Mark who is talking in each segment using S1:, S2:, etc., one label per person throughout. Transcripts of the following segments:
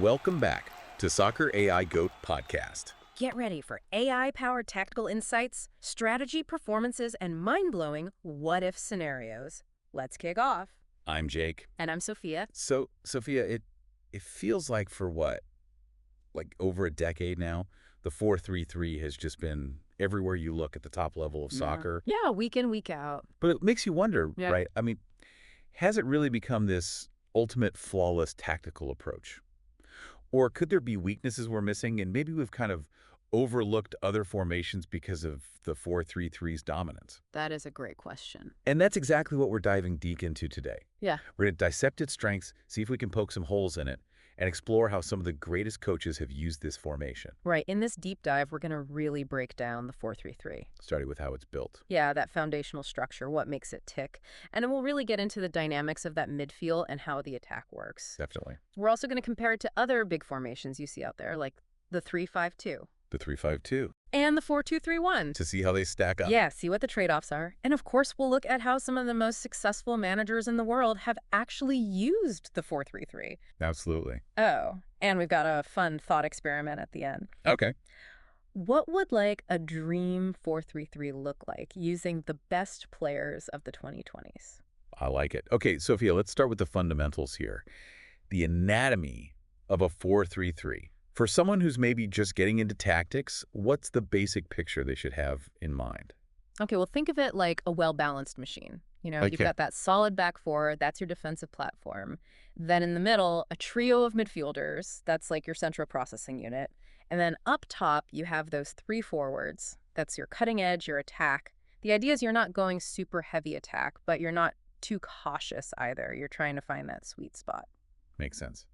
S1: welcome back to Soccer AI GOAT Podcast.
S2: Get ready for AI-powered tactical insights, strategy performances, and mind-blowing what-if scenarios. Let's kick off.
S1: I'm Jake.
S2: And I'm Sophia.
S1: So, Sophia, it feels like for what? Like over a decade now, the 4-3-3 has just been everywhere you look at the top level of soccer.
S2: Yeah, week in, week out.
S1: But it makes you wonder, right? I mean, has it really become this ultimate flawless tactical approach? Or could there be weaknesses we're missing and maybe we've kind of overlooked other formations because of the 4-3-3's dominance?
S2: That is a great question.
S1: And that's exactly what we're diving deep into today.
S2: Yeah.
S1: We're going to dissect its strengths, see if we can poke some holes in it, and explore how some of the greatest coaches have used this formation.
S2: Right. In this deep dive, we're going to really break down the 4-3-3.
S1: Starting with how it's built.
S2: Yeah, that foundational structure, what makes it tick. And then we'll really get into the dynamics of that midfield and how the attack works.
S1: Definitely.
S2: We're also going to compare it to other big formations you see out there, like the 3-5-2.
S1: The 3-5-2.
S2: And the 4-2-3-1.
S1: To see how they stack up.
S2: Yeah, see what the trade-offs are. And of course, we'll look at how some of the most successful managers in the world have actually used the 4-3-3.
S1: Absolutely.
S2: Oh, and we've got a fun thought experiment at the end.
S1: Okay.
S2: What would like a dream 4-3-3 look like using the best players of the 2020s?
S1: I like it. Okay, Sophia, let's start with the fundamentals here. The anatomy of a 4-3-3. For someone who's maybe just getting into tactics, what's the basic picture they should have in mind?
S2: Okay, well, think of it like a well-balanced machine. You know,
S1: Okay.
S2: you've got that solid back four, that's your defensive platform. Then in the middle, a trio of midfielders, that's like your central processing unit. And then up top, you have those three forwards. That's your cutting edge, your attack. The idea is you're not going super heavy attack, but you're not too cautious either. You're trying to find that sweet spot.
S1: Makes sense.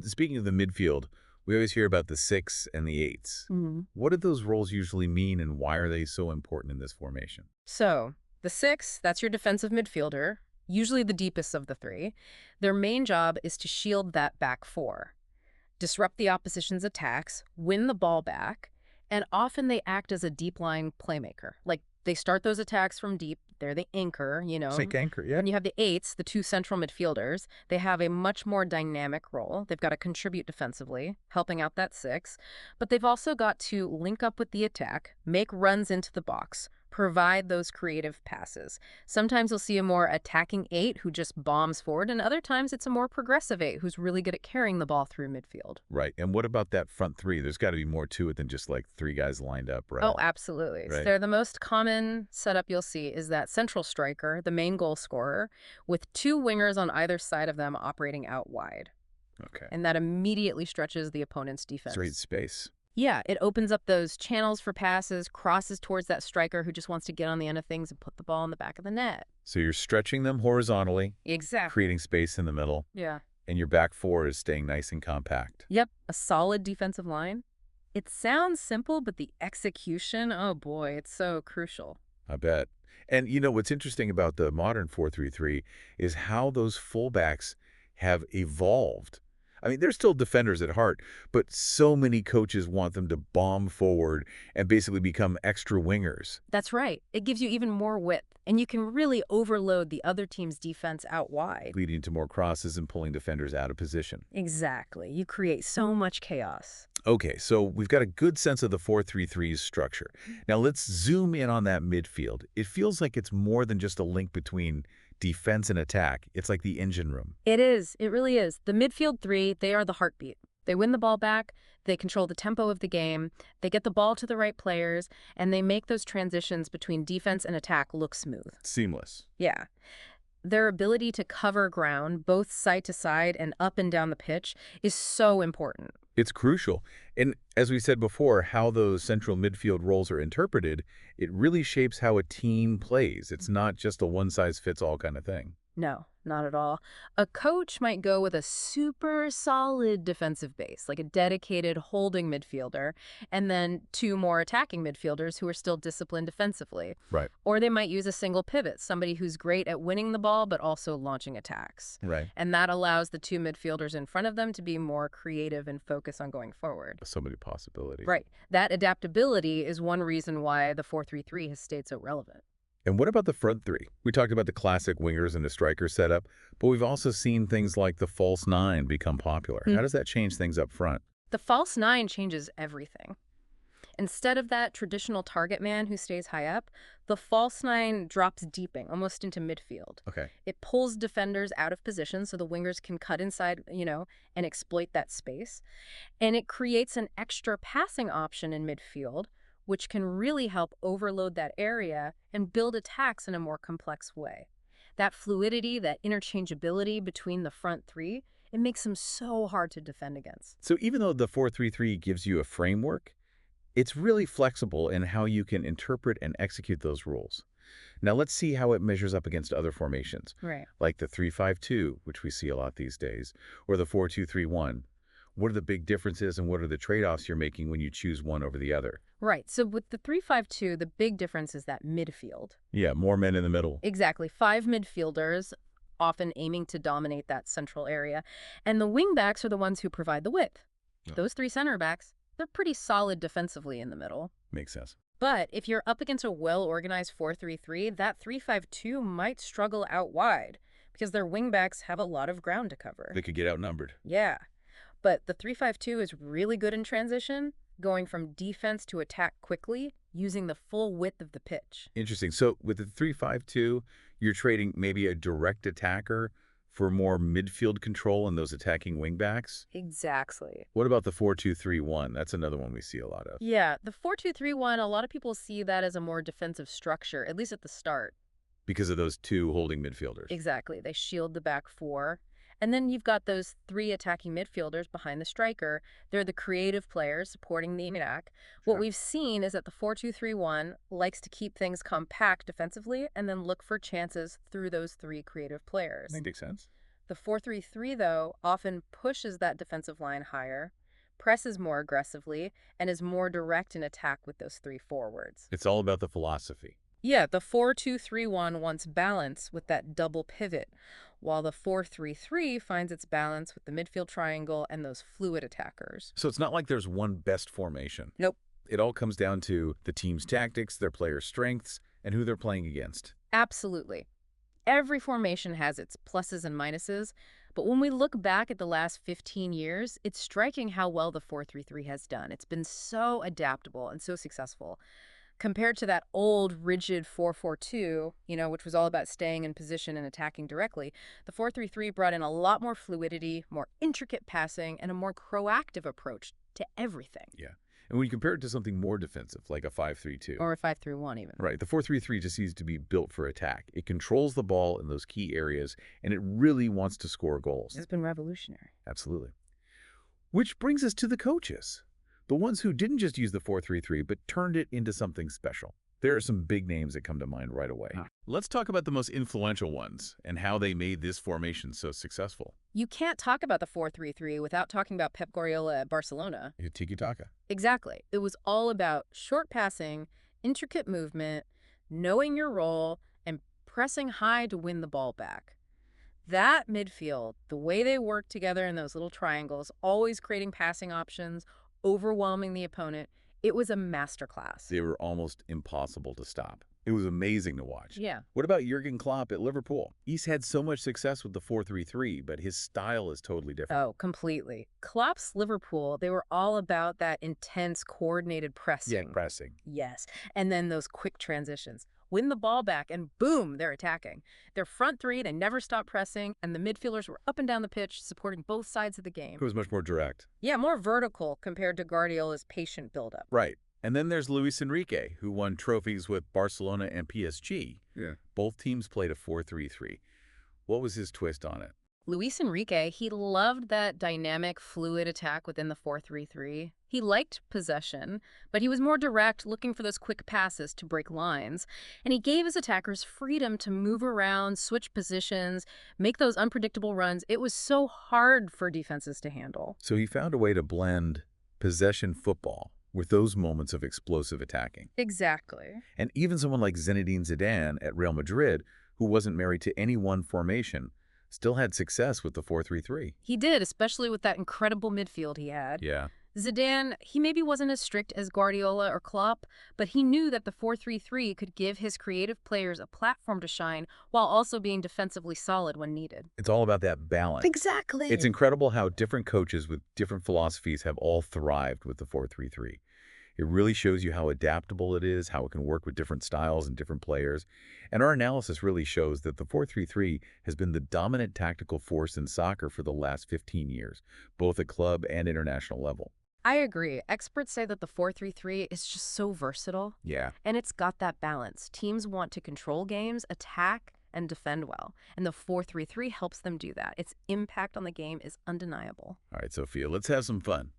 S1: Speaking of the midfield, we always hear about the 6 and the 8s. What do those roles usually mean and why are they so important in this formation?
S2: So the 6, that's your defensive midfielder, usually the deepest of the three. Their main job is to shield that back four, disrupt the opposition's attacks, win the ball back, and often they act as a deep line playmaker. Like they start those attacks from deep. They're the anchor, you know.
S1: Like anchor, yeah.
S2: And you have the 8s, the two central midfielders. They have a much more dynamic role. They've got to contribute defensively, helping out that 6. But they've also got to link up with the attack, make runs into the box, provide those creative passes. Sometimes you'll see a more attacking 8 who just bombs forward, and other times it's a more progressive 8 who's really good at carrying the ball through midfield.
S1: Right. And what about that front three? There's got to be more to it than just like 3 guys lined up, right?
S2: Oh, absolutely.
S1: Right.
S2: So the most common setup you'll see is that central striker, the main goal scorer, with 2 wingers on either side of them operating out wide.
S1: Okay.
S2: And that immediately stretches the opponent's defense.
S1: Straight space.
S2: Yeah, it opens up those channels for passes, crosses towards that striker who just wants to get on the end of things and put the ball in the back of the net.
S1: So you're stretching them horizontally,
S2: Exactly.
S1: creating space in the middle,
S2: Yeah.
S1: and your back four is staying nice and compact.
S2: Yep, a solid defensive line. It sounds simple, but the execution, oh boy, it's so crucial.
S1: I bet. And you know, what's interesting about the modern 4-3-3 is how those fullbacks have evolved. I mean, they're still defenders at heart, but so many coaches want them to bomb forward and basically become extra wingers.
S2: That's right. It gives you even more width, and you can really overload the other team's defense out wide.
S1: Leading to more crosses and pulling defenders out of position.
S2: Exactly. You create so much chaos.
S1: Okay, so we've got a good sense of the 4-3-3's structure. Now let's zoom in on that midfield. It feels like it's more than just a link between defense and attack. It's like the engine room.
S2: It is. It really is. The midfield 3, they are the heartbeat. They win the ball back, they control the tempo of the game, they get the ball to the right players, and they make those transitions between defense and attack look smooth.
S1: Seamless.
S2: Yeah. Their ability to cover ground, both side to side and up and down the pitch, is so important.
S1: It's crucial. And as we said before, how those central midfield roles are interpreted, it really shapes how a team plays. It's not just a one-size-fits-all kind of thing.
S2: No, not at all. A coach might go with a super solid defensive base, like a dedicated holding midfielder, and then 2 more attacking midfielders who are still disciplined defensively.
S1: Right.
S2: Or they might use a single pivot, somebody who's great at winning the ball but also launching attacks.
S1: Right.
S2: And that allows the 2 midfielders in front of them to be more creative and focus on going forward.
S1: So many possibilities.
S2: Right. That adaptability is one reason why the 4-3-3 has stayed so relevant.
S1: And what about the front three? We talked about the classic wingers and the striker setup, but we've also seen things like the false nine become popular. How does that change things up front?
S2: The false nine changes everything. Instead of that traditional target man who stays high up, the false nine drops deeping, almost into midfield.
S1: Okay.
S2: It pulls defenders out of position so the wingers can cut inside, and exploit that space. And it creates an extra passing option in midfield, which can really help overload that area and build attacks in a more complex way. That fluidity, that interchangeability between the front three, it makes them so hard to defend against.
S1: So even though the 4-3-3 gives you a framework, it's really flexible in how you can interpret and execute those rules. Now let's see how it measures up against other formations,
S2: Right.
S1: like the 3-5-2, which we see a lot these days, or the 4-2-3-1. What are the big differences and what are the trade-offs you're making when you choose one over the other?
S2: Right. So with the 3-5-2, the big difference is that midfield.
S1: Yeah, more men in the middle.
S2: Exactly. 5 midfielders, often aiming to dominate that central area. And the wingbacks are the ones who provide the width.
S1: Yeah.
S2: Those 3 center backs, they're pretty solid defensively in the middle.
S1: Makes sense.
S2: But if you're up against a well-organized 4-3-3, that 3-5-2 might struggle out wide because their wingbacks have a lot of ground to cover.
S1: They could get outnumbered.
S2: Yeah. But the 3-5-2 is really good in transition, going from defense to attack quickly, using the full width of the pitch.
S1: Interesting. So with the 3-5-2, you're trading maybe a direct attacker for more midfield control and those attacking wingbacks?
S2: Exactly.
S1: What about the 4-2-3-1? That's another one we see a lot of.
S2: Yeah, the 4-2-3-1, a lot of people see that as a more defensive structure, at least at the start.
S1: Because of those 2 holding midfielders.
S2: Exactly. They shield the back 4. And then you've got those 3 attacking midfielders behind the striker. They're the creative players supporting the attack.
S1: Sure.
S2: What we've seen is that the 4-2-3-1 likes to keep things compact defensively and then look for chances through those 3 creative players.
S1: That makes sense.
S2: The 4-3-3, though, often pushes that defensive line higher, presses more aggressively, and is more direct in attack with those 3 forwards.
S1: It's all about the philosophy.
S2: Yeah, the 4-2-3-1 wants balance with that double pivot, while the 4-3-3 finds its balance with the midfield triangle and those fluid attackers.
S1: So it's not like there's one best formation.
S2: Nope.
S1: It all comes down to the team's tactics, their players' strengths, and who they're playing against.
S2: Absolutely. Every formation has its pluses and minuses, but when we look back at the last 15 years, it's striking how well the 4-3-3 has done. It's been so adaptable and so successful. Compared to that old, rigid 4-4-2, which was all about staying in position and attacking directly, the 4-3-3 brought in a lot more fluidity, more intricate passing, and a more proactive approach to everything.
S1: Yeah. And when you compare it to something more defensive, like a 5-3-2.
S2: Or a 5-3-1 even.
S1: Right. The 4-3-3 just needs to be built for attack. It controls the ball in those key areas, and it really wants to score goals.
S2: It's been revolutionary.
S1: Absolutely. Which brings us to the coaches. The ones who didn't just use the 4-3-3, but turned it into something special. There are some big names that come to mind right away. Let's talk about the most influential ones and how they made this formation so successful.
S2: You can't talk about the 4-3-3 without talking about Pep Guardiola at Barcelona.
S1: Tiki-taka.
S2: Exactly. It was all about short passing, intricate movement, knowing your role, and pressing high to win the ball back. That midfield, the way they worked together in those little triangles, always creating passing options, overwhelming the opponent, it was a masterclass.
S1: They were almost impossible to stop. It was amazing to watch.
S2: Yeah.
S1: What about Jürgen Klopp at Liverpool? He's had so much success with the 4-3-3, but his style is totally different.
S2: Oh, completely. Klopp's Liverpool, they were all about that intense, coordinated pressing.
S1: Yeah, pressing.
S2: Yes. And then those quick transitions. Win the ball back, and boom, they're attacking. Their front 3, they never stopped pressing, and the midfielders were up and down the pitch, supporting both sides of the game.
S1: It was much more direct.
S2: Yeah, more vertical compared to Guardiola's patient buildup.
S1: Right. And then there's Luis Enrique, who won trophies with Barcelona and PSG. Yeah. Both teams played a 4-3-3. What was his twist on it?
S2: Luis Enrique, he loved that dynamic, fluid attack within the 4-3-3. He liked possession, but he was more direct, looking for those quick passes to break lines. And he gave his attackers freedom to move around, switch positions, make those unpredictable runs. It was so hard for defenses to handle.
S1: So he found a way to blend possession football with those moments of explosive attacking.
S2: Exactly.
S1: And even someone like Zinedine Zidane at Real Madrid, who wasn't married to any one formation, still had success with the 4-3-3.
S2: He did, especially with that incredible midfield he had.
S1: Yeah.
S2: Zidane, he maybe wasn't as strict as Guardiola or Klopp, but he knew that the 4-3-3 could give his creative players a platform to shine while also being defensively solid when needed.
S1: It's all about that balance.
S2: Exactly.
S1: It's incredible how different coaches with different philosophies have all thrived with the 4-3-3. It really shows you how adaptable it is, how it can work with different styles and different players. And our analysis really shows that the 4-3-3 has been the dominant tactical force in soccer for the last 15 years, both at club and international level.
S2: I agree. Experts say that the 4-3-3 is just so versatile,
S1: Yeah.
S2: and it's got that balance. Teams want to control games, attack, and defend well, and the 4-3-3 helps them do that. Its impact on the game is undeniable.
S1: All right, Sophia, let's have some fun.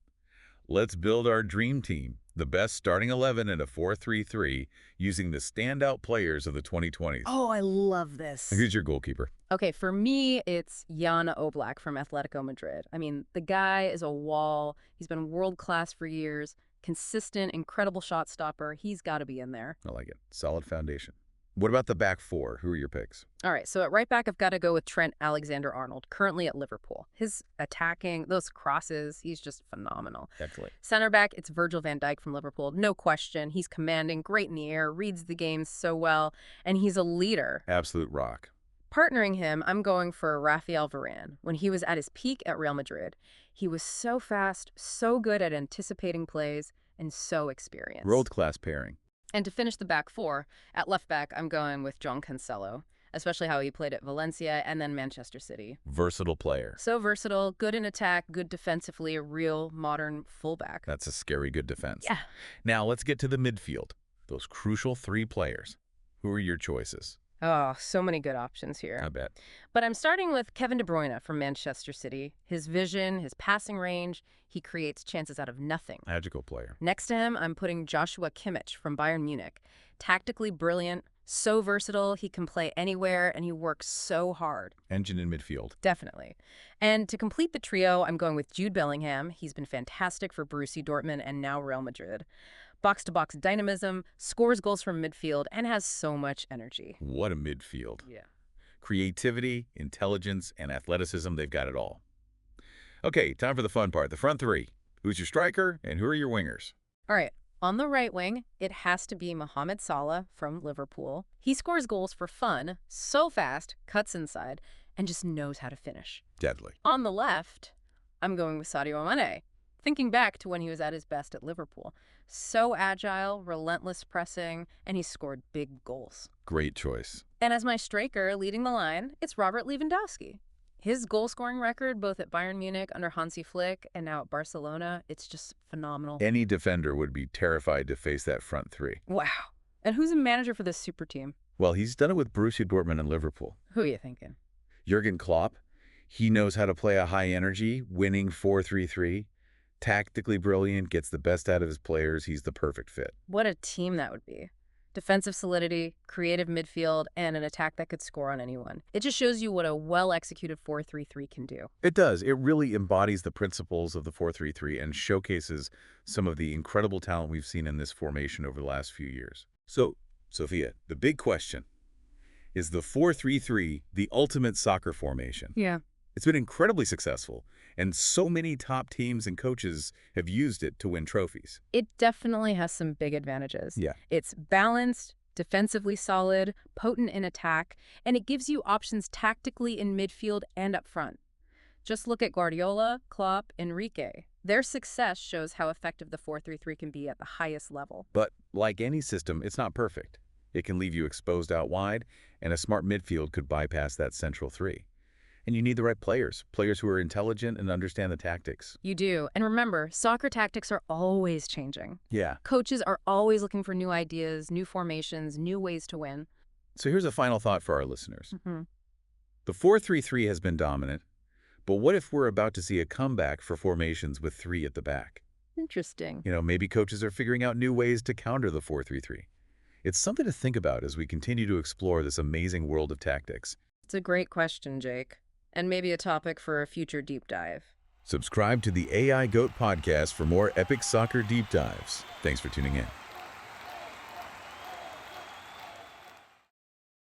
S1: Let's build our dream team, the best starting 11 in a 4-3-3, using the standout players of the 2020s.
S2: Oh, I love this.
S1: Who's your goalkeeper?
S2: Okay, for me, it's Jan Oblak from Atletico Madrid. I mean, the guy is a wall. He's been world-class for years, consistent, incredible shot stopper. He's got to be in there.
S1: I like it. Solid foundation. What about the back four? Who are your picks?
S2: All right, so at right back, I've got to go with Trent Alexander-Arnold, currently at Liverpool. His attacking, those crosses, he's just phenomenal.
S1: Excellent.
S2: Center back, it's Virgil van Dijk from Liverpool. No question. He's commanding, great in the air, reads the game so well, and he's a leader.
S1: Absolute rock.
S2: Partnering him, I'm going for Raphael Varane. When he was at his peak at Real Madrid, he was so fast, so good at anticipating plays, and so experienced.
S1: World-class pairing.
S2: And to finish the back four, at left back, I'm going with John Cancelo, especially how he played at Valencia and then Manchester City.
S1: Versatile player.
S2: So versatile, good in attack, good defensively, a real modern fullback.
S1: That's a scary good defense.
S2: Yeah.
S1: Now let's get to the midfield. Those crucial three players. Who are your choices?
S2: Oh, so many good options here.
S1: I bet.
S2: But I'm starting with Kevin De Bruyne from Manchester City. His vision, his passing range, he creates chances out of nothing.
S1: Magical player.
S2: Next to him, I'm putting Joshua Kimmich from Bayern Munich. Tactically brilliant, so versatile, he can play anywhere, and he works so hard.
S1: Engine in midfield.
S2: Definitely. And to complete the trio, I'm going with Jude Bellingham. He's been fantastic for Borussia Dortmund and now Real Madrid. Box-to-box dynamism, scores goals from midfield, and has so much energy.
S1: What a midfield.
S2: Yeah.
S1: Creativity, intelligence, and athleticism, they've got it all. Okay, time for the fun part, the front three. Who's your striker, and who are your wingers?
S2: All right. On the right wing, it has to be Mohamed Salah from Liverpool. He scores goals for fun, so fast, cuts inside, and just knows how to finish.
S1: Deadly.
S2: On the left, I'm going with Sadio Mane. Thinking back to when he was at his best at Liverpool. So agile, relentless pressing, and he scored big goals.
S1: Great choice.
S2: And as my striker leading the line, it's Robert Lewandowski. His goal-scoring record, both at Bayern Munich under Hansi Flick and now at Barcelona, it's just phenomenal.
S1: Any defender would be terrified to face that front three.
S2: Wow. And who's a manager for this super team?
S1: Well, he's done it with Borussia Dortmund and Liverpool.
S2: Who are you thinking?
S1: Jürgen Klopp. He knows how to play a high-energy, winning 4-3-3. Tactically brilliant, gets the best out of his players. He's the perfect fit.
S2: What a team that would be. Defensive solidity, creative midfield, and an attack that could score on anyone. It just shows you what a well-executed 4-3-3 can do.
S1: It does. It really embodies the principles of the 4-3-3 and showcases some of the incredible talent we've seen in this formation over the last few years. So, Sophia, the big question, is the 4-3-3 the ultimate soccer formation?
S2: Yeah.
S1: It's been incredibly successful, and so many top teams and coaches have used it to win trophies.
S2: It definitely has some big advantages.
S1: Yeah.
S2: It's balanced, defensively solid, potent in attack, and it gives you options tactically in midfield and up front. Just look at Guardiola, Klopp, Enrique. Their success shows how effective the 4-3-3 can be at the highest level.
S1: But like any system, it's not perfect. It can leave you exposed out wide, and a smart midfield could bypass that central three. And you need the right players who are intelligent and understand the tactics.
S2: You do. And remember, soccer tactics are always changing.
S1: Yeah.
S2: Coaches are always looking for new ideas, new formations, new ways to win.
S1: So here's a final thought for our listeners.
S2: Mm-hmm.
S1: The 4-3-3 has been dominant, but what if we're about to see a comeback for formations with three at the back?
S2: Interesting.
S1: You know, maybe coaches are figuring out new ways to counter the 4-3-3. It's something to think about as we continue to explore this amazing world of tactics.
S2: It's a great question, Jake. And maybe a topic for a future deep dive.
S1: Subscribe to the AI GOAT podcast for more epic soccer deep dives. Thanks for tuning in.